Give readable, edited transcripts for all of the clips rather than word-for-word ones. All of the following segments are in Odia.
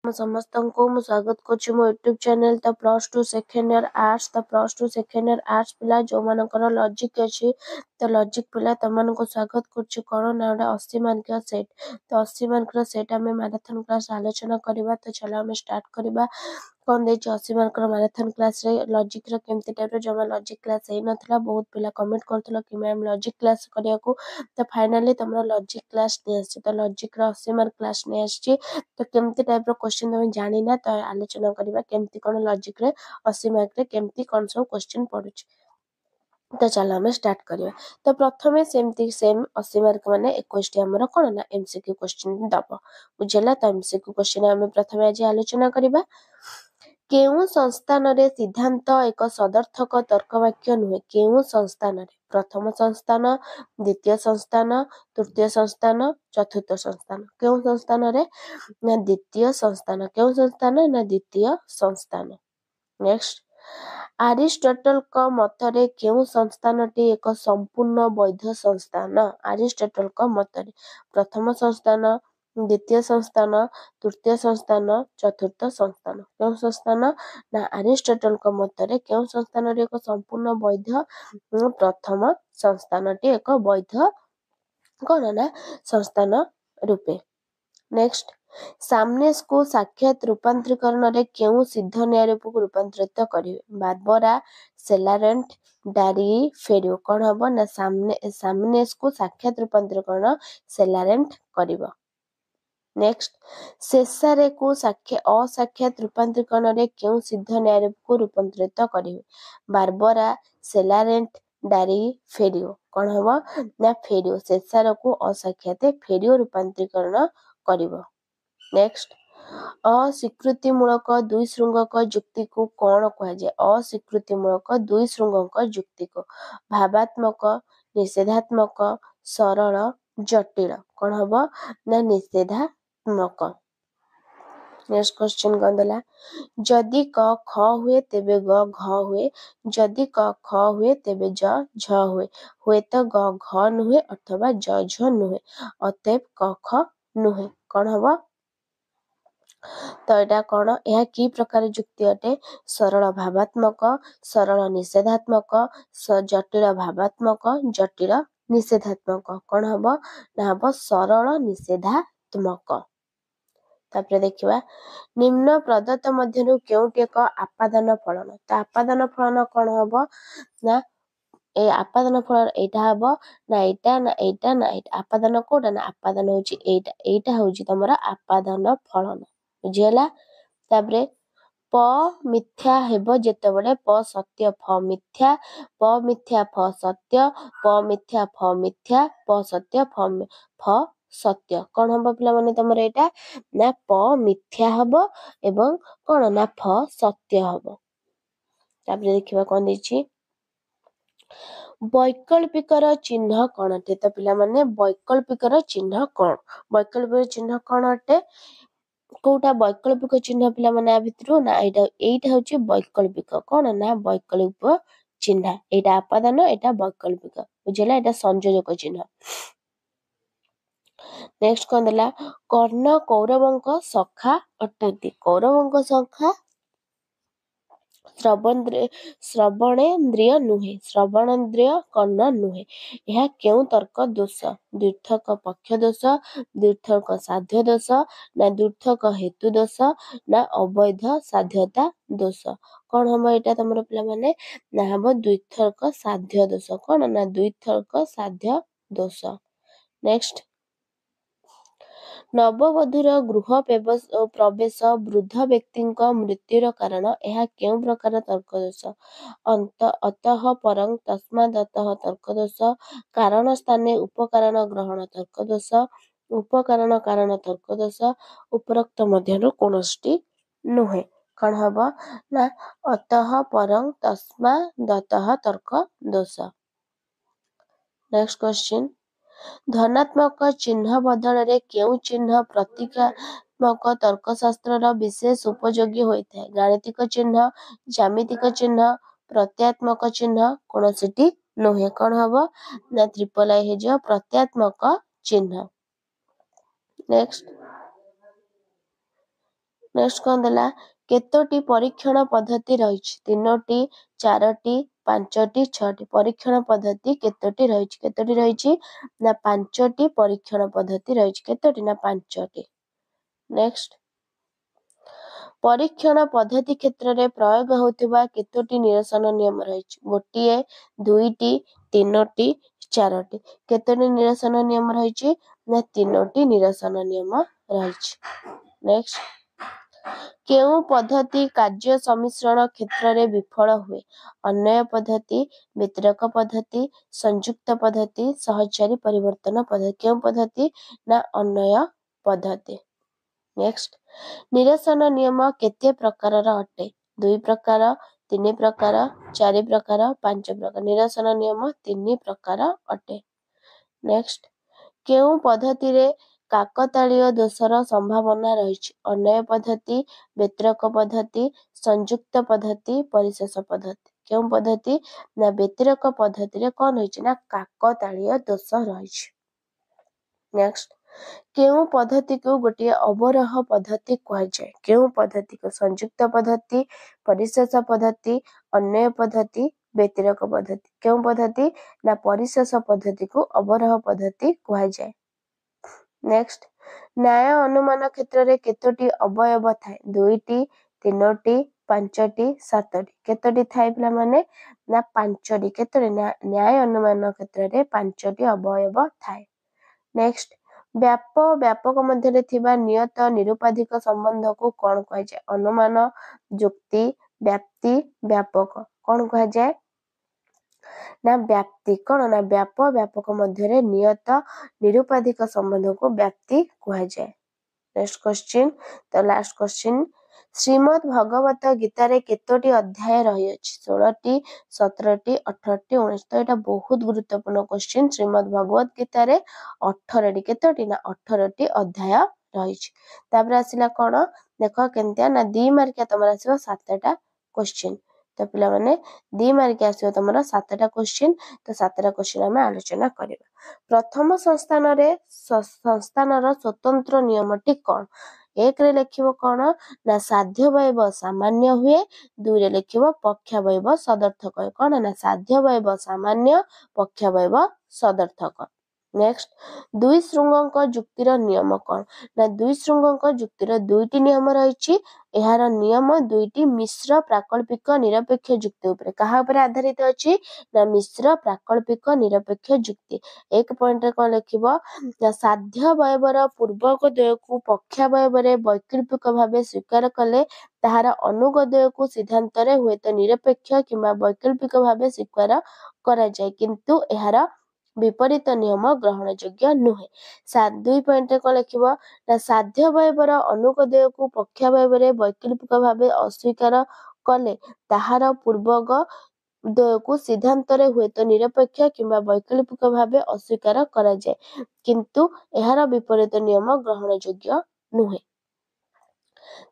समस्त को मु स्वागत करछि मो YouTube channel the plus 2 second year arts the plus 2 second year arts पिला जो मानकर लॉजिक अछि तो लॉजिक पिला तमन को स्वागत करछि कोन ना 80 मार्क का सेट तो 80 मार्क रा सेट हमें मैराथन क्लास आलोचना करबा तो चलो हम स्टार्ट करबा कौन दे 80 मार्क मैराथन क्लास रे लॉजिक रो केमती टाइप रो जमा लॉजिक क्लास हे नथला बहुत पिला कमेंट करथलो कि मैम लॉजिक क्लास करिया को तो फाइनली तमरा लॉजिक क्लास ने आछि तो लॉजिक रो 80 मार्क क्लास ने आछि तो केमती टाइप रो क्वेश्चन तुम जानी ना तो आलोचना करबा केमती कोन लॉजिक रे 80 मार्क रे केमती कोन सब क्वेश्चन पडुछ तो चलो हम स्टार्ट करिया तो प्रथमे सेमती सेम 80 मार्क माने 21 टी हमर कोन ना एमसीक्यू क्वेश्चन दबो बुझला तो एमसीक्यू क्वेश्चन हम प्रथमे आज आलोचना करबा केउ संस्थान रे सिद्धांत एक सदर्थक तर्कवाक्य नुहे केउ संस्थान रे प्रथम संस्थान द्वितीय संस्थान तृतीय संस्थान चतुर्थ संस्थान केउ संस्थान रे ना द्वितीय संस्थान केउ संस्थान ना द्वितीय संस्थान नेक्स्ट अरिस्टोटल का मतरे केउ संस्थानटी एक संपूर्ण वैध संस्थान अरिस्टोटल का मतरे प्रथम संस्थान द्वितीय संस्थान तृतीय संस्थान चतुर्थ संस्थान केउ संस्थान ना अरिस्टोटल का मतरे केउ संस्थान रे एक संपूर्ण वैध प्रथम संस्थानटी एक वैध कोन ना संस्थान रूपे नेक्स्ट सामनेस को साक्षात रूपांतरीकरण रे केउ सिद्ध न्याय रूप को रूपांतरित करिवे बारबरा सेलारेंट डारी फेरियो कोन हबो ना सामनेस को साक्षात रूपांतरीकरण सेलारेंट करिवो नेक्स्ट शेषारे को असाक्षात रूपांतरीकरण रे केउ सिद्ध न्याय रूप को रूपांतरित करिवे बारबरा सेलारेंट डारी फेरियो कोन हबो ना फेरियो शेषारे को असाक्षात फेरियो रूपांतरीकरण करिवो नेक्स्ट अस्वीकृतिमूलक दुई श्रृंगक युक्ति को कौन कहा जाए अस्वीकृतिमूलक दुई श्रृंगक युक्ति को भावात्मक निषेधात्मक सरल जटिल कौन हबो ना निषेधात्मक नेक्स्ट क्वेश्चन गंदला जदि क ख हुए तेबे ग घ हुए जदि क ख हुए तेबे ज झ हुए तो ग घ नुहे अथवा ज झ नुहे अतएव क ख नुहे कौन हबो तो एटा कोन यह की प्रकार युक्ति अटे सरल भावात्मक सरल निषेधात्मक जटिल भावात्मक जटिल निषेधात्मक कोन हबो ना हबो सरल निषेधात्मक तापर देखिबा निम्न प्रदत्त मध्यरु केउटी एक आपादन फलन तो आपादन फलन कोन हबो ना ए आपादन फलन एटा हबो ना एटा ना एटा ना एटा आपादन कोडा ना आपादन होची एटा होची तमरा आपादन फलन बुझियला तापरे प मिथ्या हेबो जेतेबेले प सत्य फ मिथ्या प मिथ्या फ सत्य प मिथ्या फ मिथ्या प सत्य फ सत्य कोन हबो पिला माने तमरा एटा ना प मिथ्या हबो एवं कोन ना फ सत्य हबो तापरे देखिबा कोन दिछि वैकल्पिकर चिन्ह कोन अटे तो पिला माने वैकल्पिकर चिन्ह कोन वैकल्पिक चिन्ह कोन अटे कोटा वैकल्पिक चिन्ह पिला माने भितरु ना एटा होची वैकल्पिक कोन ना वैकल्पिक चिन्ह एटा आपादन एटा वैकल्पिक बुझला एटा संयोजक चिन्ह नेक्स्ट कोन देला कर्ण कौरवंक सखा अटंती कौरवंक सखा श्रवणेन्द्रिय नुहे श्रवणेन्द्रिय कर्ण नुहे यह केउ तर्क दोष द्विर्थक पक्ष दोष द्विर्थक साध्य दोष ना द्विर्थक हेतु दोष ना अवैध साध्यता दोष कोन हम एटा तमरो पिला माने ना हम द्विर्थक साध्य दोष कोन ना द्विर्थक साध्य दोष नेक्स्ट नववधूर गृह प्रवेश वृद्ध व्यक्ति मृत्युर कारण यह केउ प्रकार तर्क दोष अतः परं तस्मादतः तर्क दोष कारण स्थाने उपकारण ग्रहण तर्क दोष उपकारण कारण तर्क दोष उपरोक्त मध्यरु कोनोष्टि नुहे कौन हबो ना अतः परं तस्मादतः तर्क दोष नेक्स्ट क्वेश्चन धनात्मक चिन्ह बदल रे केउ चिन्ह प्रतीकात्मक तर्कशास्त्र विशेष उपयोगी होता है गाणितिक चिन्ह ज्यामितिक चिन्ह प्रत्यात्मक चिन्ह कोनोसिटी नुहे कौन हबो ना ट्रिपल आई हे जो प्रत्यात्मक चिन्ह नेक्स्ट नेक्स्ट कौन देला केतोटी परीक्षण पद्धति रही 3टी 4टी 5टी 6टी परीक्षण पद्धति केतोटी रही ना 5टी परीक्षण पद्धति रही केतोटी ना 5टी। नेक्स्ट परीक्षण पद्धति क्षेत्र में प्रयोग होतिबा केतोटी निरसन नियम रही गोटे 2टी 3टी 4टी केतोटी निरसन नियम रही ना 3टी निरसन नियम रही। नेक्स्ट केउ पद्धति कार्य सम्मिश्रण क्षेत्र में विफल हुए अन्वय पद्धति वितरक पद्धति संयुक्त पद्धति सहचारी परिवर्तन पद्धति केउ पद्धति ना अन्वय पद्धति। नेक्स्ट निरसन नियम केते प्रकार अटे 2 प्रकार 3 प्रकार 4 प्रकार 5 प्रकार निरसन नियम 3 प्रकार अटे। नेक्स्ट केउ पद्धति रे काकतालीय दोषर संभावना रही अन्वय पद्धति व्यतिरक पद्धति संयुक्त पद्धति परिशेष पद्धति केउ पद्धति ना व्यतिरक पद्धति रे कौन होइछ ना काकतालीय दोष रही। नेक्स्ट केउ पद्धति को गोटे अवरोह पद्धति कह जाए केउ पद्धति को संयुक्त पद्धति परिशेष पद्धति अन्वय पद्धति व्यतिरक पद्धति केउ पद्धति ना परिशेष पद्धति को अवरोह पद्धति कह जाए। नेक्स्ट न्याय अनुमान क्षेत्र में केतोटी अवयव थाए 2टी 3टी 5टी 7टी केतोटी थाए पिला माने ना 5टी केतोटी न्याय अनुमान क्षेत्र में 5टी अवयव थाए। नेक्स्ट व्यापक मध्य थिबा नियत निरुपाधिक संबंध को कौन कह जाए अनुमान जुक्ति व्याप्ति व्यापक कौन कह जाए ना व्याप्ति कौन ना व्यापक मध्य नियत निरुपाधिक संबंध को व्याप्ति कह जाए। नेक्स्ट क्वेश्चन तो लास्ट क्वेश्चन श्रीमद् भगवत गीता रे केतोटी अध्याय रही अछि 16टी 17टी 18टी 19 तो एटा बहुत गुरुत्वपूर्ण क्वेश्चन श्रीमद् भगवत गीता रे 18टी केतोटी ना 18टी अध्याय रही तापर आसिला कोन देखो केनतिया ना 2 मार्किया तमरा आसीबो 7टा क्वेश्चन तो पिला माने 2 मार्किया आसीबो तमरा 7टा क्वेश्चन तो 7टा क्वेश्चन हमें आलोचना करिबा। प्रथम संस्थानर स्वतंत्र नियमटी कोन 1 रे लिखिबो कोन ना साध्यवयव सामान्य हुए 2 रे लिखिबो पक्षावयव सदर्थक कोन ना साध्यवयव सामान्य पक्षावयव सदर्थक। नेक्स्ट 2 श्रृंगक जुक्तिर नियम कोन ना 2 श्रृंगक जुक्तिर 2टी नियम रही एहार नियम 2टी मिश्र प्राकल्पिक निरपेक्ष जुक्ति ऊपर कहा ऊपर आधारित अछि ना मिश्र प्राकल्पिक निरपेक्ष जुक्ति। 1 पॉइंट रे कोन लिखिबो ना साध्यवयवर पूर्वक द्वय को पक्षावयव रे वैकल्पिक भाबे स्वीकार कले ताहार अनुगदय को सिद्धांत रे हुए तो निरपेक्ष किबा वैकल्पिक भाबे स्वीकार करा जाय किंतु एहार विपरीत नियम ग्रहण योग्य नुहे। 2 पॉइंट रे कोन लिखिबो ना साध्यवयवर अनुगदय को पक्षावयव रे वैकल्पिक भाबे अस्वीकार कले ताहार पूर्वक द्वय को सिद्धांत रे हुए तो निरपेक्ष किबा वैकल्पिक भाबे अस्वीकार करा जाय किंतु एहार विपरीत नियम ग्रहण योग्य नुहे।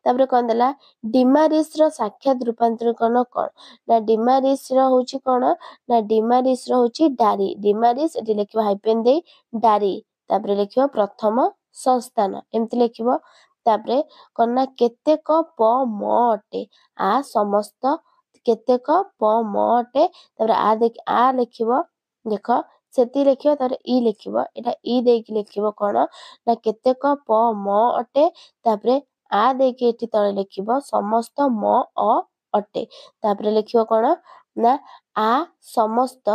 तापर कोन देला डिमारिस रो साक्षात रूपांतरण कोन ना डिमारिस रो होची कोन ना डिमारिस रो होची डारी डिमारिस एटी लिखिबो हाइपेन दे डारी तापर लिखिबो प्रथम संस्थान एमति लिखिबो तापर कोन ना केतेक प म अटे आ समस्त केतेक प म अटे तापर आ लिखिबो देखो सेति लिखिबो तापर ई लिखिबो एटा ई देकी लिखिबो कोन ना केतेक प म अटे तापर आ देके एठी तळे लिखिबो समस्त म अ अटे तापर लिखिबो कोन ना आ समस्त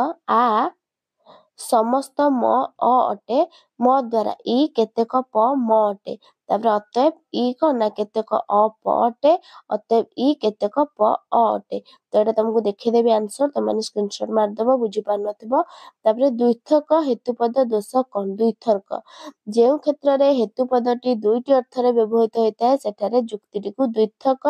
म अ अटे म द्वारा ई केतेक प म अटे तापर अतएव ई को ना केतेक अ प अटे अतएव ई केतेक प अ अटे तो एटा तुमको देखि देबी आंसर त माने स्क्रीनशॉट मार देबो बुझी पार नथिबो। तापर द्विथक हेतुपद दोष कोन द्विथक जे क्षेत्र रे हेतुपदटी 2टी अर्थ रे व्यवहृत होइताय सेठारे जुक्तिटी को द्विथक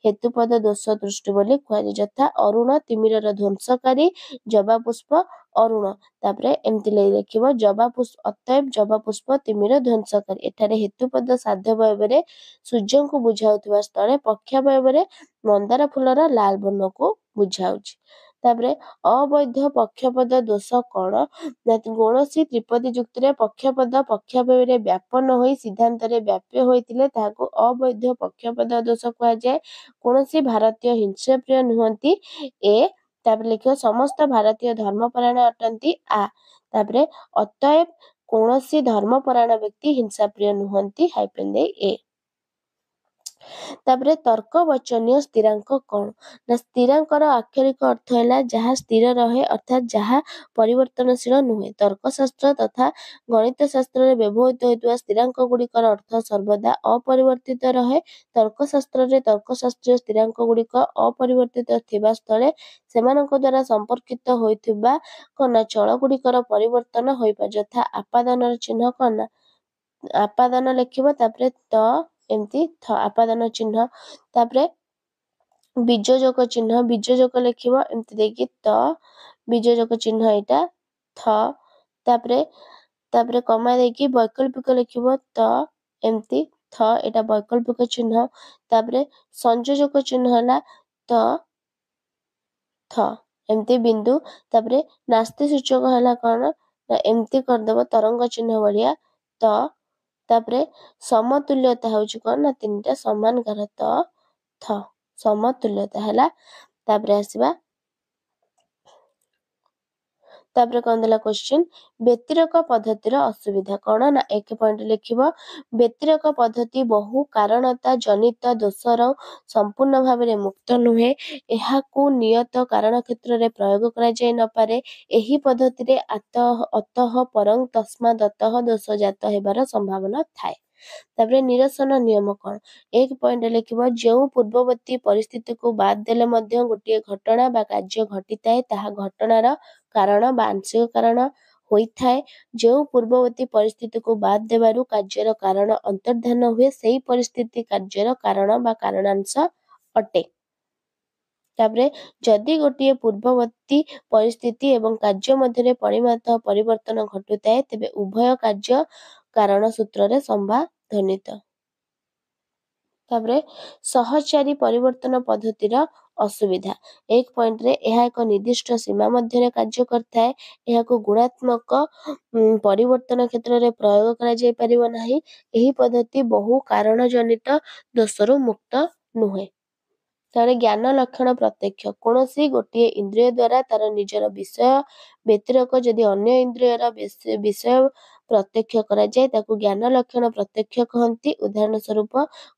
हेतुपद दोष दृष्टि बोली कहै जथा अरुण तिमिरर ध्वंसकारी जबा पुष्प अरुण तापर एमति लिखिबो जबा पुष्प अतएव जबा पुष्प तिमिर ध्वंसकारी एठारे हेतुपद साध्यवयव रे सूर्य को बुझाउतबा स्थळे पक्षावयव रे मंदार फूलर लाल वर्ण को बुझाउची। ତାପରେ ଅବୈଧ ପକ୍ଷପଦ ଦୋଷ କ'ଣ? ନା କୌଣସି ତ୍ରିପଦୀ ଯୁକ୍ତିରେ ପକ୍ଷପଦ ପକ୍ଷାବୟରେ ବ୍ୟାପନ ହୋଇ ସିଦ୍ଧାନ୍ତରେ ବ୍ୟାପ୍ୟ ହୋଇଥିଲେ ତାହାକୁ ଅବୈଧ ପକ୍ଷପଦ ଦୋଷ କୁହାଯାଏ। କୌଣସି ଭାରତୀୟ ହିଂସାପ୍ରିୟ ନୁହନ୍ତି। ଏ ତାପରେ ଲେଖିବ ସମସ୍ତ ଭାରତୀୟ ଧର୍ମପରାୟଣ ଅଟନ୍ତି। ଆ ତାପରେ ଅତଏବ କୌଣସି ଧର୍ମପରାୟଣ ବ୍ୟକ୍ତି ହିଂସାପ୍ରିୟ ନୁହନ୍ତି। ହାଇପେନ୍ ଦେଇ ଏ। ତାପରେ ତର୍କବଚନୀୟ ସ୍ଥିରାଙ୍କ କ'ଣ? ନା ସ୍ଥିରାଙ୍କର ଆକ୍ଷରିକ ଅର୍ଥ ହେଲା ଯାହା ସ୍ଥିର ରହେ ଅର୍ଥାତ୍ ଯାହା ପରିବର୍ତ୍ତନଶୀଳ ନୁହେଁ। ତର୍କଶାସ୍ତ୍ର ତଥା ଗଣିତ ଶାସ୍ତ୍ରରେ ବ୍ୟବହୃତ ହେଉଥିବା ସ୍ଥିରାଙ୍କ ଗୁଡ଼ିକର ଅର୍ଥ ସର୍ବଦା ଅପରିବର୍ତ୍ତିତ ରହେ। ତର୍କଶାସ୍ତ୍ରରେ ତର୍କଶାସ୍ତ୍ରୀୟ ସ୍ଥିରାଙ୍କ ଗୁଡ଼ିକ ଅପରିବର୍ତ୍ତିତ ଥିବା ସ୍ଥଳେ ସେମାନଙ୍କ ଦ୍ୱାରା ସମ୍ପର୍କିତ ହୋଇଥିବା କ'ଣ ଚଳ ଗୁଡ଼ିକର ପରିବର୍ତ୍ତନ ହୋଇପାରେ। ଯଥା ଆପାଦାନର ଚିହ୍ନ କ'ଣ ନା ଆପାଦାନ ଲେଖିବ ତାପରେ ତ ଏମିତି ଆପାଦାନ ଚିହ୍ନ ତାପରେ ବିଯୋଜକ ଚିହ୍ନ ବିଯୋଜକ ଲେଖିବ ଏମିତି ଦେଇକି ତ ବିଯୋଜକ ଚିହ୍ନ ଏଇଟା ଥ ତାପରେ କମା ଦେଇକି ବୈକଳ୍ପିକ ଲେଖିବ ତ ଏମିତି ଥ ଏଇଟା ବୈକଳ୍ପିକ ଚିହ୍ନ ତାପରେ ସଂଯୋଜକ ଚିହ୍ନ ହେଲା ତ ଥ ଏମିତି ବିନ୍ଦୁ ତାପରେ ନାସ୍ତି ସୂଚକ ହେଲା କ'ଣ ନା ଏମିତି କରିଦବ ତରଙ୍ଗ ଚିହ୍ନ ଭଳିଆ ତ ତାପରେ ସମତୁଲ୍ୟତା ହଉଛି କ'ଣ ନା ତିନିଟା ସମାନ ଗାର ତ ଥ ସମତୁଲ୍ୟତା ହେଲା। ତାପରେ ଆସିବା ତାପରେ କ'ଣ ଦେଲା କ୍ୱେଶ୍ଚିନ୍ ବ୍ୟତିରେକ ପଦ୍ଧତିର ଅସୁବିଧା କ'ଣ ନା ଏକ ପଏଣ୍ଟ ଲେଖିବ ବ୍ୟତିରେକ ପଦ୍ଧତି ବହୁ କାରଣତା ଜନିତ ଦୋଷର ସମ୍ପୂର୍ଣ୍ଣ ଭାବରେ ମୁକ୍ତ ନୁହେଁ। ଏହାକୁ ନିୟତ କାରଣ କ୍ଷେତ୍ରରେ ପ୍ରୟୋଗ କରାଯାଇ ନପାରେ। ଏହି ପଦ୍ଧତିରେ ଅତଃ ପରଂ ତସ୍ମାଦ୍ ଅତଃ ଦୋଷଜାତ ହେବାର ସମ୍ଭାବନା ଥାଏ। ତାପରେ ନିରସନ ନିୟମ କ'ଣ? ଏକ ପଏଣ୍ଟ ଲେଖିବ ଯେଉଁ ପୂର୍ବବର୍ତ୍ତୀ ପରିସ୍ଥିତିକୁ ବାଦ୍ ଦେଲେ ମଧ୍ୟ ଗୋଟିଏ ଘଟଣା ବା କାର୍ଯ୍ୟ ଘଟିଥାଏ ତାହା ଘଟଣାର କାରଣ ବା ଆଂଶିକ କାରଣ ହୋଇଥାଏ। ଯେଉଁ ପୂର୍ବବର୍ତ୍ତୀ ପରିସ୍ଥିତିକୁ ବାଦ୍ ଦେବାରୁ କାର୍ଯ୍ୟର କାରଣ ଅନ୍ତର୍ଧାନ ହୁଏ ସେହି ପରିସ୍ଥିତି କାର୍ଯ୍ୟର କାରଣ ବା କାରଣାଂଶ ଅଟେ। ତାପରେ ଯଦି ଗୋଟିଏ ପୂର୍ବବର୍ତ୍ତୀ ପରିସ୍ଥିତି ଏବଂ କାର୍ଯ୍ୟ ମଧ୍ୟରେ ପରିମାଣ ପରିବର୍ତ୍ତନ ଘଟୁଥାଏ ତେବେ ଉଭୟ କାର୍ଯ୍ୟ କାରଣ ସୂତ୍ରରେ ସମ୍ବାଧନିତ। ତାପରେ ସହଚାରୀ ପରିବର୍ତ୍ତନ ପଦ୍ଧତିର ଅସୁବିଧା ଏକ ପଏଣ୍ଟରେ ଏହା ଏକ ନିର୍ଦ୍ଦିଷ୍ଟ ସୀମା ମଧ୍ୟରେ କାର୍ଯ୍ୟ କରିଥାଏ। ଏହାକୁ ଗୁଣାତ୍ମକ ପରିବର୍ତ୍ତନ କ୍ଷେତ୍ରରେ ପ୍ରୟୋଗ କରାଯାଇ ପାରିବ ନାହିଁ। ଏହି ପଦ୍ଧତି ବହୁ କାରଣ ଜନିତ ଦୋଷରୁ ମୁକ୍ତ ନୁହେଁ। ତାପରେ ଜ୍ଞାନ ଲକ୍ଷଣ ପ୍ରତ୍ୟକ୍ଷ କୌଣସି ଗୋଟିଏ ଇନ୍ଦ୍ରିୟ ଦ୍ୱାରା ତାର ନିଜର ବିଷୟ ବ୍ୟତିରେକ ଯଦି ଅନ୍ୟ ଇନ୍ଦ୍ରିୟର ବିଷୟ ପ୍ରତ୍ୟକ୍ଷ କରାଯାଏ ତାକୁ ଜ୍ଞାନ ଲକ୍ଷଣ ପ୍ରତ୍ୟକ୍ଷ କହନ୍ତି। ଉଦାହରଣ ସ୍ୱରୂପ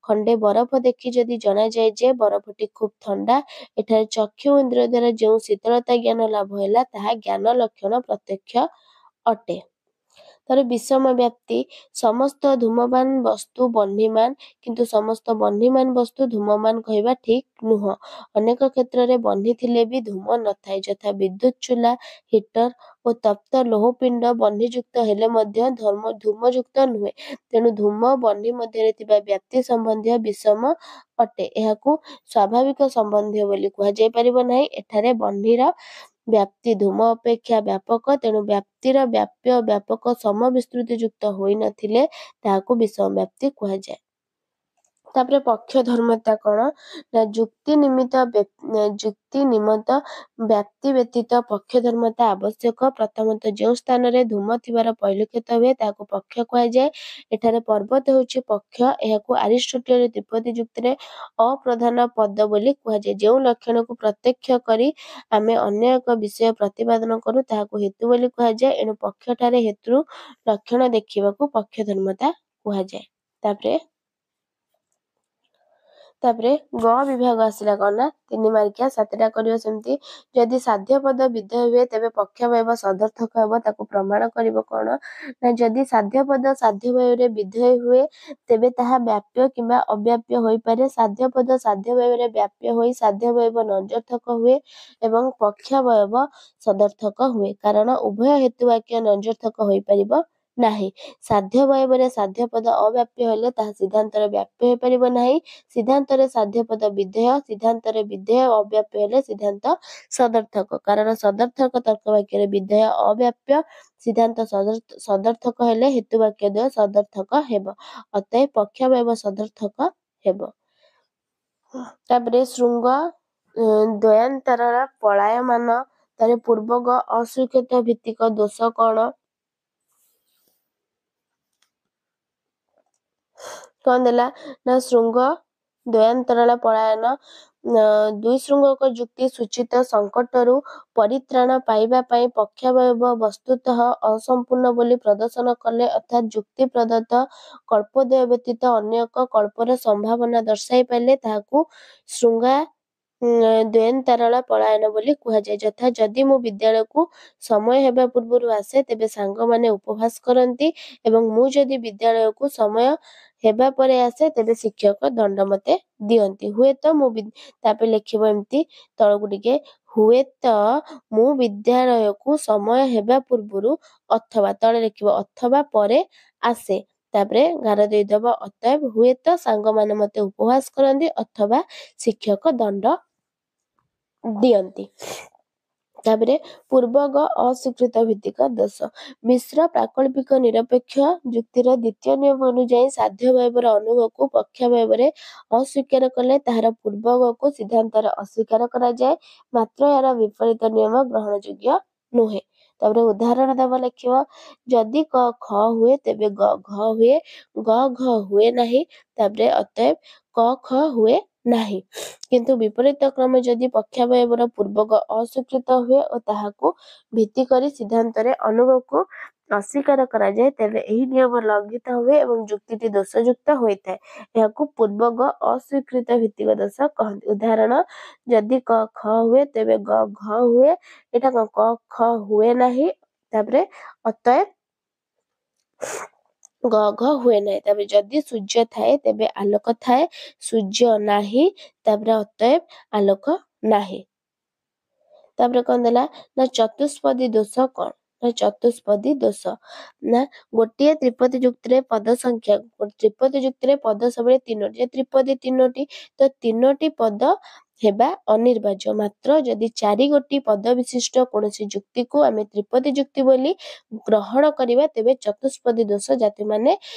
ଖଣ୍ଡେ ବରଫ ଦେଖି ଯଦି ଜଣାଯାଏ ଯେ ବରଫଟି ଖୁବ୍ ଥଣ୍ଡା ଏଠାରେ ଚକ୍ଷୁ ଇନ୍ଦ୍ରିୟ ଦ୍ୱାରା ଯେଉଁ ଶୀତଳତା ଜ୍ଞାନ ଲାଭ ହେଲା ତାହା ଜ୍ଞାନ ଲକ୍ଷଣ ପ୍ରତ୍ୟକ୍ଷ ଅଟେ। ତାର ବିଷମ ବ୍ୟାପ୍ତି ସମସ୍ତ ଧୂମମାନ ବସ୍ତୁ ବହ୍ନିମାନ କିନ୍ତୁ ସମସ୍ତ ବହ୍ନିମାନ ବସ୍ତୁ ଧୂମମାନ କହିବା ଠିକ୍ ନୁହଁ। ଅନେକ କ୍ଷେତ୍ରରେ ବହ୍ନି ଥିଲେ ବି ଧୂମ ନଥାଏ ଯଥା ବିଦ୍ୟୁତ୍ ଚୁଲା ହିଟର ଓ ତପ୍ତ ଲୌହପିଣ୍ଡ ବହ୍ନିଯୁକ୍ତ ହେଲେ ମଧ୍ୟ ଧୂମଯୁକ୍ତ ନୁହେଁ। ତେଣୁ ଧୂମ ବହ୍ନି ମଧ୍ୟରେ ଥିବା ବ୍ୟାପ୍ତି ସମ୍ବନ୍ଧୀୟ ବିଷମ ଅଟେ। ଏହାକୁ ସ୍ୱାଭାବିକ ସମ୍ବନ୍ଧୀୟ ବୋଲି କୁହାଯାଇ ପାରିବ ନାହିଁ। ଏଠାରେ ବହ୍ନିର ବ୍ୟାପ୍ତି ଧୂମ ଅପେକ୍ଷା ବ୍ୟାପକ ତେଣୁ ବ୍ୟାପ୍ତିର ବ୍ୟାପ୍ୟ ବ୍ୟାପକ ସମବିସ୍ତୃତି ଯୁକ୍ତ ହୋଇନଥିଲେ ତାହାକୁ ବିଷମ ବ୍ୟାପ୍ତି କୁହାଯାଏ। ତାପରେ ପକ୍ଷ ଧର୍ମତା କ'ଣ ନା ଯୁକ୍ତି ନିମିତ୍ତ ବ୍ୟାପ୍ତି ବ୍ୟତୀତ ପକ୍ଷ ଧର୍ମତା ଆବଶ୍ୟକ। ପ୍ରଥମତଃ ଯେଉଁ ସ୍ଥାନରେ ଧୂମ ଥିବାର ପରିଲକ୍ଷିତ ହୁଏ ତାହାକୁ ପକ୍ଷ କୁହାଯାଏ। ଏଠାରେ ପର୍ବତ ହେଉଛି ପକ୍ଷ। ଏହାକୁ ଆରିଷ୍ଟୋଟେଲ ତ୍ରିପଦୀ ଯୁକ୍ତିରେ ଅପ୍ରଧାନ ପଦ ବୋଲି କୁହାଯାଏ। ଯେଉଁ ଲକ୍ଷଣକୁ ପ୍ରତ୍ୟକ୍ଷ କରି ଆମେ ଅନ୍ୟ ଏକ ବିଷୟ ପ୍ରତିପାଦନ କରୁ ତାହାକୁ ହେତୁ ବୋଲି କୁହାଯାଏ। ଏଣୁ ପକ୍ଷଠାରେ ହେତୁ ଲକ୍ଷଣ ଦେଖିବାକୁ ପକ୍ଷ ଧର୍ମତା କୁହାଯାଏ। ତାପରେ ଗ ବିଭାଗ ଆସିଲା କ'ଣ ନା 3 ମାର୍କିଆ 7ଟା କରିବ ସେମିତି ଯଦି ସାଧ୍ୟ ପଦ ବିଧେୟ ହୁଏ ତେବେ ପକ୍ଷାବୟବ ସଦର୍ଥକ ହେବ। ତାକୁ ପ୍ରମାଣ କରିବ କ'ଣ ନା ଯଦି ସାଧ୍ୟ ପଦ ସାଧ୍ୟବୟରେ ବିଧେୟ ହୁଏ ତେବେ ତାହା ବ୍ୟାପ୍ୟ କିମ୍ବା ଅବ୍ୟାପ୍ୟ ହୋଇପାରେ। ସାଧ୍ୟ ପଦ ସାଧ୍ୟବୟରେ ବ୍ୟାପ୍ୟ ହୋଇ ସାଧ୍ୟବୟବ ନଞ୍ଜର୍ଥକ ହୁଏ ଏବଂ ପକ୍ଷାବୟବ ସଦର୍ଥକ ହୁଏ କାରଣ ଉଭୟ ହେତୁବାକ୍ୟ ନଞ୍ଜର୍ଥକ ହୋଇପାରିବ ନାହିଁ। ସାଧ୍ୟବୟବରେ ସାଧ୍ୟପଦ ଅବ୍ୟାପ୍ୟ ହେଲେ ତାହା ସିଦ୍ଧାନ୍ତରେ ବ୍ୟାପ୍ୟ ହୋଇପାରିବ ନାହିଁ। ସିଦ୍ଧାନ୍ତରେ ସାଧ୍ୟପଦ ବିଧେୟ ସିଦ୍ଧାନ୍ତରେ ବିଧେୟ ଅବ୍ୟାପ୍ୟ ହେଲେ ସିଦ୍ଧାନ୍ତ ସଦର୍ଥକ କାରଣ ସଦର୍ଥକ ତର୍କବାକ୍ୟରେ ବିଧେୟ ଅବ୍ୟାପ୍ୟ ସିଦ୍ଧାନ୍ତ ସଦର୍ଥକ ହେଲେ ହେତୁବାକ୍ୟ ଦ୍ୱୟ ସଦର୍ଥକ ହେବ। ଅତଏବ ପକ୍ଷାବୟବ ସଦର୍ଥକ ହେବ। ତାପରେ ଶୃଙ୍ଗ ଦ୍ୱୟାନ୍ତରାଳ ପଳାୟମାନ ତାର ପୂର୍ବକ ଅସ୍ୱୀକୃତ ଭିତ୍ତିକ ଦୋଷ କ'ଣ? କ'ଣ ଦେଲା ନା ଶୃଙ୍ଗ ଦ୍ୱୟାନ୍ତରାଳ ପଳାୟନ ଦୁଇ ଶୃଙ୍ଗକ ଯୁକ୍ତି ସୂଚିତ ସଙ୍କଟରୁ ପରିତ୍ରାଣ ପାଇବା ପାଇଁ ପକ୍ଷାବୟବ ବସ୍ତୁତଃ ଅସମ୍ପୂର୍ଣ୍ଣ ବୋଲି ପ୍ରଦର୍ଶନ କଲେ ଅର୍ଥାତ୍ ଯୁକ୍ତି ପ୍ରଦତ୍ତ କଳ୍ପଦ୍ୱୟ ବ୍ୟତୀତ ଅନ୍ୟ ଏକ କଳ୍ପର ସମ୍ଭାବନା ଦର୍ଶାଇ ପାରିଲେ ତାହାକୁ ଶୃଙ୍ଗା ଦ୍ୱୟାନ୍ତରାଳ ପଳାୟନ ବୋଲି କୁହାଯାଏ। ଯଥା ଯଦି ମୁଁ ବିଦ୍ୟାଳୟକୁ ସମୟ ହେବା ପୂର୍ବରୁ ଆସେ ତେବେ ସାଙ୍ଗମାନେ ଉପହାସ କରନ୍ତି ଏବଂ ମୁଁ ଯଦି ବିଦ୍ୟାଳୟକୁ ସମୟ ହେବା ପରେ ଆସେ ତେବେ ଶିକ୍ଷକ ଦଣ୍ଡ ମୋତେ ଦିଅନ୍ତି। ହୁଏତ ମୁଁ ତାପରେ ଲେଖିବ ଏମିତି ତଳକୁ ଟିକେ ହୁଏତ ମୁଁ ବିଦ୍ୟାଳୟକୁ ସମୟ ହେବା ପୂର୍ବରୁ ଅଥବା ତଳେ ଲେଖିବ ଅଥବା ପରେ ଆସେ ତାପରେ ଗାର ଦେଇଦବ ଅତଏବ ହୁଏତ ସାଙ୍ଗମାନେ ମୋତେ ଉପହାସ କରନ୍ତି ଅଥବା ଶିକ୍ଷକ ଦଣ୍ଡ ଦିଅନ୍ତି। ତାପରେ ପୂର୍ବକ ଅସ୍ୱୀକୃତ ଭିତ୍ତିକ ଦୋଷ ମିଶ୍ର ପ୍ରାକଳ୍ପିକ ନିରପେକ୍ଷ ଯୁକ୍ତିର ଦ୍ୱିତୀୟ ନିୟମ ଅନୁଯାୟୀ ସାଧ୍ୟ ବୟବର ଅନୁଭବକୁ ପକ୍ଷାବୟବରେ ଅସ୍ୱୀକାର କଲେ ତାହାର ପୂର୍ବକକୁ ସିଦ୍ଧାନ୍ତରେ ଅସ୍ୱୀକାର କରାଯାଏ ମାତ୍ର ଏହାର ବିପରୀତ ନିୟମ ଗ୍ରହଣଯୋଗ୍ୟ ନୁହେଁ। ତାପରେ ଉଦାହରଣ ଦେବ ଲେଖିବ ଯଦି କ ଖ ହୁଏ ତେବେ ଗ ଘ ହୁଏ ଗ ଘ ହୁଏ ନାହିଁ ତାପରେ ଅତଏବ କ ଖ ହୁଏ ନାହିଁ। କିନ୍ତୁ ବିପରୀତ କ୍ରମେ ଯଦି ପକ୍ଷାବୟବର ପୂର୍ବକ ଅସ୍ୱୀକୃତ ହୁଏ ଓ ତାହାକୁ ଭିତ୍ତି କରି ସିଦ୍ଧାନ୍ତରେ ଅନୁଭବକୁ ଅସ୍ୱୀକାର କରାଯାଏ ତେବେ ଏହି ନିୟମ ଲଙ୍ଘିତ ହୁଏ ଏବଂ ଯୁକ୍ତିଟି ଦୋଷଯୁକ୍ତ ହୋଇଥାଏ। ଏହାକୁ ପୂର୍ବକ ଅସ୍ୱୀକୃତ ଭିତ୍ତିକ ଦୋଷ କହନ୍ତି। ଉଦାହରଣ ଯଦି କ ଖ ହୁଏ ତେବେ ଗ ଘ ହୁଏ ଏଇଟା କ ଖ ହୁଏ ନାହିଁ ତାପରେ ଅତଏବ ଗ ଘ ହୁଏ ନାହିଁ। ତାପରେ ଯଦି ସୂର୍ଯ୍ୟ ଥାଏ ତେବେ ଆଲୋକ ଥାଏ ସୂର୍ଯ୍ୟ ନାହିଁ ତାପରେ ଅତଏବ ଆଲୋକ ନାହିଁ। ତାପରେ କ'ଣ ଦେଲା ନା ଚତୁଷ୍ପଦୀ ଦୋଷ କ'ଣ ନା ଚତୁଷ୍ପଦୀ ଦୋଷ ନା ଗୋଟିଏ ତ୍ରିପଦୀ ଯୁକ୍ତିରେ ପଦ ସଂଖ୍ୟା ତ୍ରିପଦୀ ଯୁକ୍ତିରେ ପଦ ସବୁବେଳେ ତିନୋଟି ଯେ ତ୍ରିପଦୀ ତିନୋଟି ତ ତିନୋଟି ପଦ ହେବା ଅନିର୍ବାର୍ଯ୍ୟ ମାତ୍ର ଯଦି ଚାରି ଗୋଟି ପଦ ବିଶିଷ୍ଟ କୌଣସି ଯୁକ୍ତିକୁ ଆମେ ତ୍ରିପଦୀ ଯୁକ୍ତି ବୋଲି ଗ୍ରହଣ କରିବା ତେବେ ଚତୁଷ୍ପଦୀ ଦୋଷ ଜାତି ମାନେ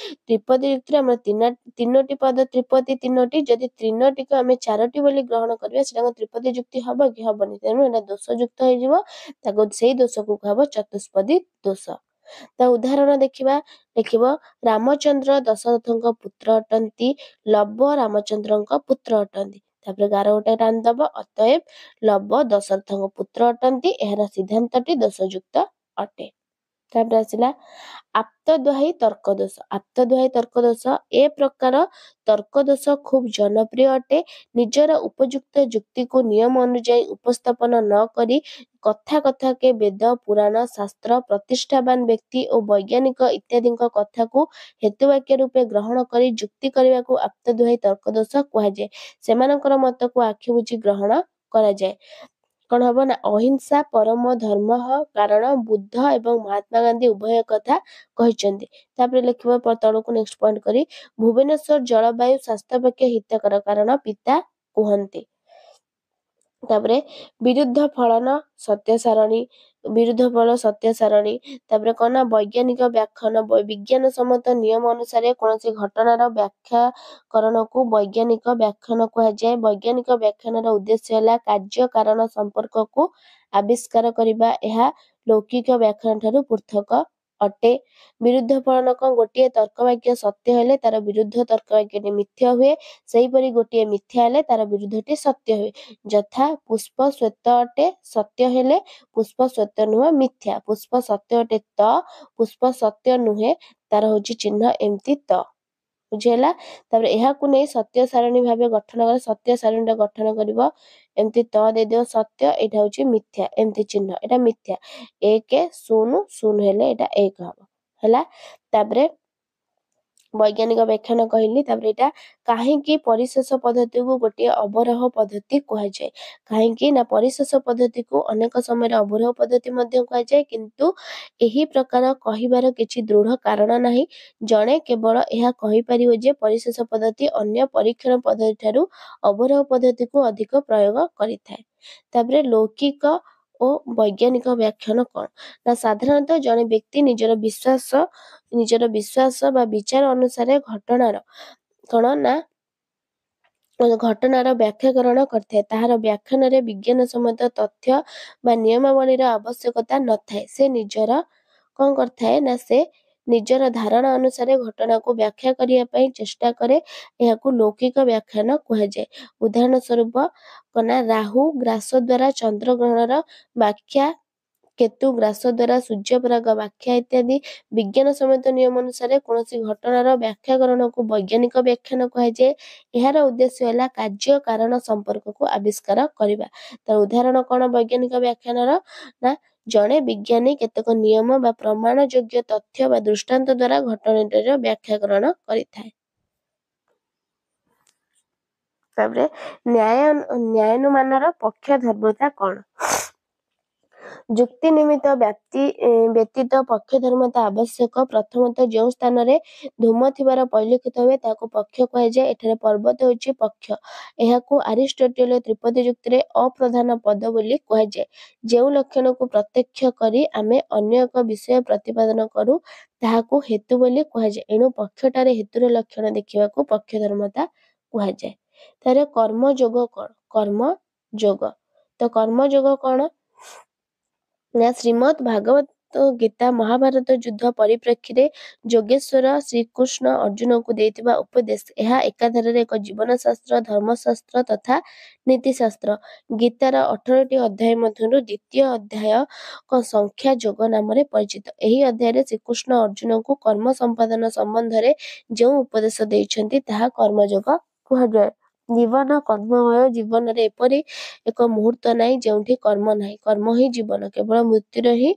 ତ୍ରିପଦୀ ଯୁକ୍ତିରେ ଆମର ତିନୋଟି ପଦ ତ୍ରିପଦୀ ତିନୋଟି ଯଦି ତିନୋଟିକୁ ଆମେ ଚାରୋଟି ବୋଲି ଗ୍ରହଣ କରିବା ସେଟା ତ୍ରିପଦୀ ଯୁକ୍ତି ହବ କି ହବନି ତେଣୁ ଏଟା ଦୋଷଯୁକ୍ତ ହେଇଯିବ ତାକୁ ସେଇ ଦୋଷକୁ କୁହାହବ ଚତୁଷ୍ପଦୀ ଦୋଷ। ତା ଉଦାହରଣ ଦେଖିବା ଲେଖିବ ରାମଚନ୍ଦ୍ର ଦଶରଥଙ୍କ ପୁତ୍ର ଅଟନ୍ତି ଲବ ରାମଚନ୍ଦ୍ରଙ୍କ ପୁତ୍ର ଅଟନ୍ତି ତାପରେ ଗାର ଗୋଟେ ଟାଣିଦବ ଅତଏବ ଲବ ଦଶରଥଙ୍କ ପୁତ୍ର ଅଟନ୍ତି ଏହାର ସିଦ୍ଧାନ୍ତଟି ଦୋଷଯୁକ୍ତ ଅଟେ। ତାପରେ ଆସିଲା ଆପ୍ତଦ୍ୱାୟୀ ତର୍କ ଦୋଷ ଆପ୍ତଦ୍ୱାୟୀ ତର୍କ ଦୋଷ ଏ ପ୍ରକାର ତର୍କ ଦୋଷ ଖୁବ୍ ଜନପ୍ରିୟ ଅଟେ। ନିଜର ଉପଯୁକ୍ତ ଯୁକ୍ତିକୁ ନିୟମ ଅନୁଯାୟୀ ଉପସ୍ଥାପନ ନ କରି କଥା କଥାକେ ବେଦ ପୁରାଣ ଶାସ୍ତ୍ର ପ୍ରତିଷ୍ଠାବାନ ବ୍ୟକ୍ତି ଓ ବୈଜ୍ଞାନିକ ଇତ୍ୟାଦିଙ୍କ କଥାକୁ ହେତୁବାକ୍ୟ ରୂପେ ଗ୍ରହଣ କରି ଯୁକ୍ତି କରିବାକୁ ଆପ୍ତଦ୍ୱାୟୀ ତର୍କ ଦୋଷ କୁହାଯାଏ। ସେମାନଙ୍କର ମତକୁ ଆଖି ବୁଜି ଗ୍ରହଣ କରାଯାଏ। କ'ଣ ହବ ନା ଅହିଂସା ପରମ ଧର୍ମ କାରଣ ବୁଦ୍ଧ ଏବଂ ମହାତ୍ମା ଗାନ୍ଧୀ ଉଭୟ କଥା କହିଛନ୍ତି। ତାପରେ ଲେଖିବ ତଳକୁ ନେକ୍ସଟ ପଏଣ୍ଟ କରି ଭୁବନେଶ୍ୱର ଜଳବାୟୁ ସ୍ୱାସ୍ଥ୍ୟ ପକ୍ଷେ ହିତକର କାରଣ ପିତା କୁହନ୍ତି। ତାପରେ ବିରୁଦ୍ଧ ଫଳନ ସତ୍ୟ ସାରଣୀ ବିରୁଦ୍ଧ ଫଳ ସତ୍ୟ ସାରଣୀ ତାପରେ କ'ଣ ନା ବୈଜ୍ଞାନିକ ବ୍ୟାଖ୍ୟାନ ବିଜ୍ଞାନ ସମ୍ମତ ନିୟମ ଅନୁସାରେ କୌଣସି ଘଟଣାର ବ୍ୟାଖ୍ୟାକରଣକୁ ବୈଜ୍ଞାନିକ ବ୍ୟାଖ୍ୟାନ କୁହାଯାଏ। ବୈଜ୍ଞାନିକ ବ୍ୟାଖ୍ୟାନର ଉଦ୍ଦେଶ୍ୟ ହେଲା କାର୍ଯ୍ୟ କାରଣ ସମ୍ପର୍କକୁ ଆବିଷ୍କାର କରିବା ଏହା ଲୌକିକ ବ୍ୟାଖ୍ୟାନ ଠାରୁ ପୃଥକ ଅଟେ। ବିରୁଦ୍ଧ ଫଳନ କ'ଣ ଗୋଟିଏ ତର୍କ ବାକ୍ୟ ସତ୍ୟ ହେଲେ ତାର ବିରୁଦ୍ଧ ତର୍କ ବାକ୍ୟଟି ମିଥ୍ୟା ହୁଏ ସେହିପରି ଗୋଟିଏ ମିଥ୍ୟା ହେଲେ ତାର ବିରୁଦ୍ଧଟି ସତ୍ୟ ହୁଏ। ଯଥା ପୁଷ୍ପ ଶ୍ୱେତ ଅଟେ ସତ୍ୟ ହେଲେ ପୁଷ୍ପ ଶ୍ୱେତ ନୁହେଁ ମିଥ୍ୟା ପୁଷ୍ପ ସତ୍ୟ ଅଟେ ତ ପୁଷ୍ପ ସତ୍ୟ ନୁହେଁ ତାର ହଉଛି ଚିହ୍ନ ଏମିତି ତ ବୁଝିହେଲା। ତାପରେ ଏହାକୁ ନେଇ ସତ୍ୟ ସାରଣୀ ଭାବେ ଗଠନ କରେ ସତ୍ୟ ସାରଣୀଟା ଗଠନ କରିବ ଏମିତି ତ ଦେଇଦେବ ସତ୍ୟ ଏଇଟା ହଉଛି ମିଥ୍ୟା ଏମିତି ଚିହ୍ନ ଏଇଟା ମିଥ୍ୟା 1 0 0 ହେଲେ ଏଇଟା 1 ହବ ହେଲା। ତାପରେ ବୈଜ୍ଞାନିକ ବ୍ୟାଖ୍ୟାନ କହିଲି ତାପରେ ଏଇଟା କାହିଁକି ପରିଶେଷ ପଦ୍ଧତିକୁ ଗୋଟିଏ ଅବରୋହ ପଦ୍ଧତି କୁହାଯାଏ। କାହିଁକି ନା ପରିଶେଷ ପଦ୍ଧତିକୁ ଅନେକ ସମୟରେ ଅବରୋହ ପଦ୍ଧତି ମଧ୍ୟ କୁହାଯାଏ କିନ୍ତୁ ଏହି ପ୍ରକାର କହିବାର କିଛି ଦୃଢ଼ କାରଣ ନାହିଁ। ଜଣେ କେବଳ ଏହା କହିପାରିବ ଯେ ପରିଶେଷ ପଦ୍ଧତି ଅନ୍ୟ ପରୀକ୍ଷଣ ପଦ୍ଧତି ଠାରୁ ଅବରୋହ ପଦ୍ଧତିକୁ ଅଧିକ ପ୍ରୟୋଗ କରିଥାଏ। ତାପରେ ଲୌକିକ ଓ ବୈଜ୍ଞାନିକ ବ୍ୟାଖ୍ୟାନ କ'ଣ ନା ସାଧାରଣତଃ ଜଣେ ବ୍ୟକ୍ତି ନିଜର ବିଶ୍ୱାସ ବା ବିଚାର ଅନୁସାରେ ଘଟଣାର କ'ଣ ନା ଘଟଣାର ବ୍ୟାଖ୍ୟାକରଣ କରିଥାଏ। ତାହାର ବ୍ୟାଖ୍ୟାନରେ ବିଜ୍ଞାନସମ୍ମତ ତଥ୍ୟ ବା ନିୟମାବଳୀର ଆବଶ୍ୟକତା ନଥାଏ। ସେ କ'ଣ କରିଥାଏ ନା ସେ ନିଜର ଧାରଣା ଅନୁସାରେ ଘଟଣାକୁ ବ୍ୟାଖ୍ୟା କରିବା ପାଇଁ ଚେଷ୍ଟା କରେ। ଏହାକୁ ଲୌକିକ ବ୍ୟାଖ୍ୟାନ କୁହାଯାଏ। ଉଦାହରଣ ସ୍ୱରୂପ ରାହୁ ଗ୍ରାସ ଦ୍ୱାରା ଚନ୍ଦ୍ରଗ୍ରହଣର ବ୍ୟାଖ୍ୟା, କେତୁ ଗ୍ରାସ ଦ୍ୱାରା ସୂର୍ଯ୍ୟପରାଗ ବ୍ୟାଖ୍ୟା ଇତ୍ୟାଦି। ବିଜ୍ଞାନସମ୍ମତ ନିୟମ ଅନୁସାରେ କୌଣସି ଘଟଣାର ବ୍ୟାଖ୍ୟାକରଣକୁ ବୈଜ୍ଞାନିକ ବ୍ୟାଖ୍ୟାନ କୁହାଯାଏ। ଏହାର ଉଦ୍ଦେଶ୍ୟ ହେଲା କାର୍ଯ୍ୟ କାରଣ ସମ୍ପର୍କକୁ ଆବିଷ୍କାର କରିବା। ତାର ଉଦାହରଣ କ'ଣ ବୈଜ୍ଞାନିକ ବ୍ୟାଖ୍ୟାନର? ନା ଜଣେ ବିଜ୍ଞାନୀ କେତେକ ନିୟମ ବା ପ୍ରମାଣ ଯୋଗ୍ୟ ତଥ୍ୟ ବା ଦୃଷ୍ଟାନ୍ତ ଦ୍ୱାରା ଘଟଣାଟିର ବ୍ୟାଖ୍ୟାକରଣ କରିଥାଏ। ତାପରେ ନ୍ୟାୟାନୁମାନର ପକ୍ଷ ଧର୍ମତା କ'ଣ? ଯୁକ୍ତି ନିମିତ୍ତ ବ୍ୟତୀତ ପକ୍ଷ ଧର୍ମତା ଆବଶ୍ୟକ। ପ୍ରଥମତଃ ଯେଉଁ ସ୍ଥାନରେ ଧୂମ ଥିବାର ପରିଲକ୍ଷିତ ହୁଏ ତାହାକୁ ପକ୍ଷ କୁହାଯାଏ। ଏଠାରେ ପର୍ବତ ହେଉଛି ପକ୍ଷ। ଏହାକୁ ଆରିଷ୍ଟୋଟେଲ ତ୍ରିପଦୀ ଯୁକ୍ତିରେ ଅପ୍ରଧାନ ପଦ ବୋଲି କୁହାଯାଏ। ଯେଉଁ ଲକ୍ଷଣକୁ ପ୍ରତ୍ୟକ୍ଷ କରି ଆମେ ଅନ୍ୟ ଏକ ବିଷୟ ପ୍ରତିପାଦନ କରୁ ତାହାକୁ ହେତୁ ବୋଲି କୁହାଯାଏ। ଏଣୁ ପକ୍ଷଟାରେ ହେତୁର ଲକ୍ଷଣ ଦେଖିବାକୁ ପକ୍ଷ ଧର୍ମତା କୁହାଯାଏ। ତାର କର୍ମଯୋଗ କ'ଣ? କର୍ମଯୋଗ କର୍ମଯୋଗ କ'ଣ ନା ଶ୍ରୀମଦ୍ ଭାଗବତ ଗୀତା ମହାଭାରତ ଯୁଦ୍ଧ ପରିପ୍ରେକ୍ଷୀରେ ଯୋଗେଶ୍ୱର ଶ୍ରୀକୃଷ୍ଣ ଅର୍ଜୁନଙ୍କୁ ଦେଇଥିବା ଉପଦେଶ। ଏହା ଏକାଧାରରେ ଏକ ଜୀବନଶାସ୍ତ୍ର, ଧର୍ମଶାସ୍ତ୍ର ତଥା ନୀତିଶାସ୍ତ୍ର। ଗୀତାର 18ଟି ଅଧ୍ୟାୟ ମଧ୍ୟରୁ ଦ୍ୱିତୀୟ ଅଧ୍ୟାୟ ସଂଖ୍ୟା ଯୋଗ ନାମରେ ପରିଚିତ। ଏହି ଅଧ୍ୟାୟରେ ଶ୍ରୀକୃଷ୍ଣ ଅର୍ଜୁନଙ୍କୁ କର୍ମ ସମ୍ପାଦନ ସମ୍ବନ୍ଧରେ ଯେଉଁ ଉପଦେଶ ଦେଇଛନ୍ତି ତାହା କର୍ମଯୋଗ କୁହାଯାଏ। ଜୀବନ କର୍ମମୟ। ଜୀବନରେ ଏପରି ଏକ ମୁହୂର୍ତ୍ତ ନାହିଁ ଯେଉଁଠି କର୍ମ ନାହିଁ। କର୍ମ ହିଁ ଜୀବନ। କେବଳ ମୃତ୍ୟୁରେ ହିଁ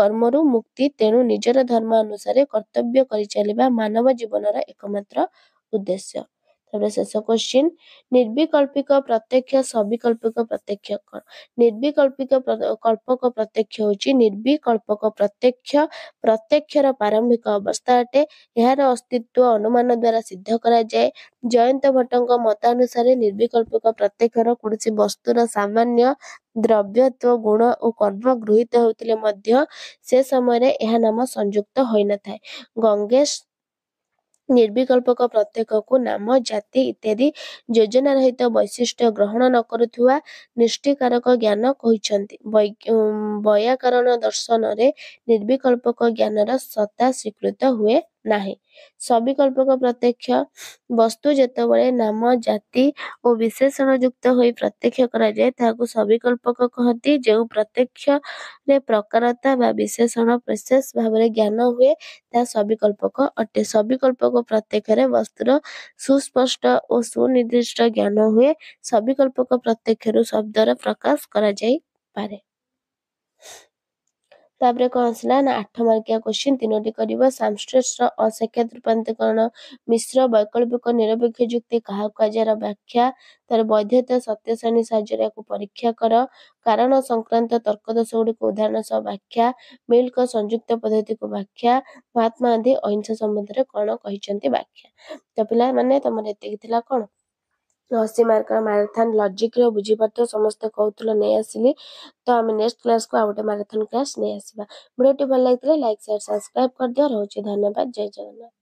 କର୍ମରୁ ମୁକ୍ତି। ତେଣୁ ନିଜର ଧର୍ମ ଅନୁସାରେ କର୍ତ୍ତବ୍ୟ କରିଚାଲିବା ମାନବ ଜୀବନର ଏକମାତ୍ର ଉଦ୍ଦେଶ୍ୟ। ତାପରେ ଶେଷ କ୍ୱେଶ୍ଚିନ୍, ନିର୍ବିକଳ୍ପିକ ପ୍ରତ୍ୟକ୍ଷ ସବିକଳ୍ପିକ ପ୍ରତ୍ୟକ୍ଷ କ'ଣ? କଳ୍ପକ ପ୍ରତ୍ୟକ୍ଷ ହେଉଛି ନିର୍ବିକଳ୍ପକ ପ୍ରତ୍ୟକ୍ଷ ପ୍ରତ୍ୟକ୍ଷର ପ୍ରାରମ୍ଭିକ ଅବସ୍ଥା ଅଟେ। ଏହାର ଅସ୍ତିତ୍ୱ ଅନୁମାନ ଦ୍ୱାରା ସିଦ୍ଧ କରାଯାଏ। ଜୟନ୍ତ ଭଟ୍ଟଙ୍କ ମତାନୁସାରେ ନିର୍ବିକଳ୍ପିକ ପ୍ରତ୍ୟକ୍ଷର କୌଣସି ବସ୍ତୁର ସାମାନ୍ୟ ଦ୍ରବ୍ୟତ୍ୱ, ଗୁଣ ଓ କର୍ମ ଗୃହୀତ ହେଉଥିଲେ ମଧ୍ୟ ସେ ସମୟରେ ଏହା ନାମ ସଂଯୁକ୍ତ ହୋଇନଥାଏ। ଗଙ୍ଗେଶ ନିର୍ବିକଳ୍ପକ ପ୍ରତ୍ୟକ୍ଷକୁ ନାମ, ଜାତି ଇତ୍ୟାଦି ଯୋଜନାରହିତ ବୈଶିଷ୍ଟ୍ୟ ଗ୍ରହଣ ନ କରୁଥିବା ନିଷ୍ଠିକାରକ ଜ୍ଞାନ କହିଛନ୍ତି। ବୈୟାକରଣ ଦର୍ଶନରେ ନିର୍ବିକଳ୍ପକ ଜ୍ଞାନର ସତ୍ତା ସ୍ୱୀକୃତ ହୁଏ ନାହିଁ। ସବିକଳ୍ପକ ପ୍ରତ୍ୟକ୍ଷ ବସ୍ତୁ ଯେତେବେଳେ ନାମ, ଜାତି ଓ ବିଶେଷଣ ଯୁକ୍ତ ହୋଇ ପ୍ରତ୍ୟକ୍ଷ କରାଯାଏ ତାହାକୁ ସବିକଳ୍ପକ କହନ୍ତି। ଯେଉଁ ପ୍ରତ୍ୟକ୍ଷରେ ପ୍ରକାରତା ବା ବିଶେଷଣ ବିଶେଷ ଭାବରେ ଜ୍ଞାନ ହୁଏ ତାହା ସବିକଳ୍ପକ ଅଟେ। ସବିକଳ୍ପକ ପ୍ରତ୍ୟକ୍ଷରେ ବସ୍ତୁର ସୁସ୍ପଷ୍ଟ ଓ ସୁନିର୍ଦ୍ଦିଷ୍ଟ ଜ୍ଞାନ ହୁଏ। ସବିକଳ୍ପକ ପ୍ରତ୍ୟକ୍ଷରୁ ଶବ୍ଦର ପ୍ରକାଶ କରାଯାଇପାରେ। ତାପରେ କ'ଣ ଆସିଲା ନା 8 ମାର୍କିଆ କ୍ୱେଶ୍ଚିନ୍ 3ଟି କରିବ। ସାମଷ୍ଟ୍ରେସର ଅସାକ୍ଷାତ ରୂପାନ୍ତରୀକରଣ, ମିଶ୍ର ବୈକଳ୍ପିକ ନିରପେକ୍ଷ ଯୁକ୍ତି କାହାକୁ କୁହାଯାଏ ର ବ୍ୟାଖ୍ୟା, ତାର ବୈଧତା ସତ୍ୟ ସାରଣୀ ସାହାଯ୍ୟରେ ଏହାକୁ ପରୀକ୍ଷା କର, କାରଣ ସଂକ୍ରାନ୍ତ ତର୍କଦୋଷ ଗୁଡ଼ିକୁ ଉଦାହରଣ ସହ ବ୍ୟାଖ୍ୟା, ମିଲ୍‌ଙ୍କ ସଂଯୁକ୍ତ ପଦ୍ଧତିକୁ ବ୍ୟାଖ୍ୟା, ମହାତ୍ମା ଗାନ୍ଧୀ ଅହିଂସା ସମ୍ବନ୍ଧରେ କ'ଣ କହିଛନ୍ତି ବ୍ୟାଖ୍ୟା। ତ ପିଲାମାନେ ତମର ଏତିକି ଥିଲା କ'ଣ 80 ମାର୍କର ମାରାଥନ୍ ଲଜିକ୍‌ର ବୁଝିପାରୁଥିବ। ସମସ୍ତେ କହୁଥିଲ ନେଇ ଆସିଲି। ତ ଆମେ ନେକ୍ସଟ କ୍ଲାସ୍‌କୁ ଆଉ ଗୋଟେ ମାରାଥନ୍ କ୍ଲାସ୍ ନେଇ ଆସିବା। ଭିଡ଼ିଓଟି ଭଲ ଲାଗିଥିଲେ ଲାଇକ୍, ସେୟାର, ସବସ୍କ୍ରାଇବ୍ କରିଦିଅ। ରହୁଛି ଧନ୍ୟବାଦ। ଜୟ ଜଗନ୍ନାଥ।